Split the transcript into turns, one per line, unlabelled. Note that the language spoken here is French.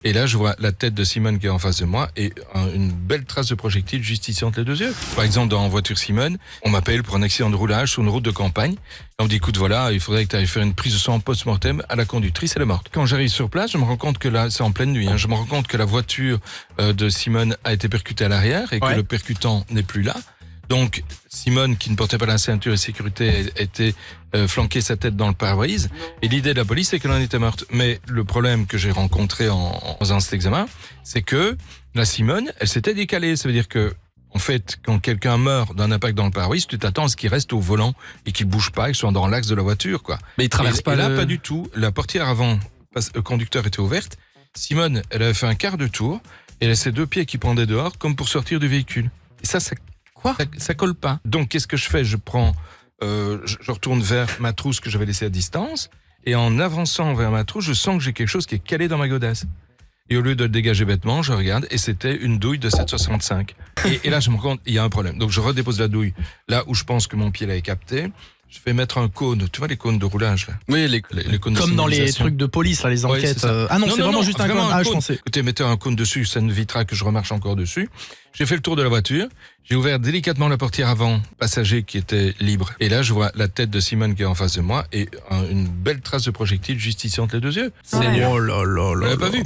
Et là, je vois la tête de Simone qui est en face de moi et une belle trace de projectile juste ici entre les deux yeux. Par exemple, dans Voiture Simone, on m'appelle pour un accident de roulage sur une route de campagne. Et on me dit, écoute, voilà, il faudrait que tu ailles faire une prise de sang post-mortem à la conductrice, elle est morte. Quand j'arrive sur place, je me rends compte que là, c'est en pleine nuit, je me rends compte que la voiture de Simone a été percutée à l'arrière et que le percutant n'est plus là. Donc, Simone, qui ne portait pas la ceinture de sécurité, était flanquée sa tête dans le pare-brise. Et l'idée de la police, c'est qu'elle en était morte. Mais le problème que j'ai rencontré en faisant cet examen, c'est que la Simone, elle s'était décalée. Ça veut dire que, en fait, quand quelqu'un meurt d'un impact dans le pare-brise, tu t'attends à ce qu'il reste au volant et qu'il bouge pas, qu'il soit dans l'axe de la voiture, quoi.
Mais il traverse pas
et là, pas du tout. La portière avant, le conducteur était ouverte. Simone, elle avait fait un quart de tour et elle a ses deux pieds qui pendaient dehors, comme pour sortir du véhicule. Et ça colle pas. Donc, qu'est-ce que je fais? Je prends, je retourne vers ma trousse que j'avais laissée à distance, et en avançant vers ma trousse, je sens que j'ai quelque chose qui est calé dans ma godasse. Et au lieu de le dégager bêtement, je regarde, et c'était une douille de 7,65. Et là, je me rends compte, il y a un problème. Donc, je redépose la douille là où je pense que mon pied l'avait capté. Je vais mettre un cône, tu vois les cônes de roulage là.
Oui, les
cônes
comme
de
dans les
signalisation.
trucs de police, là, les enquêtes. Ah non, c'est vraiment juste un cône. Ah, je pensais.
Écoutez, mettez un cône dessus, ça évitera que je remarche encore dessus. J'ai fait le tour de la voiture, j'ai ouvert délicatement la portière avant, passager qui était libre. Et là, je vois la tête de Simone qui est en face de moi et une belle trace de projectile juste ici entre les deux yeux.
Oh là là là.
Vous l'avez pas vu?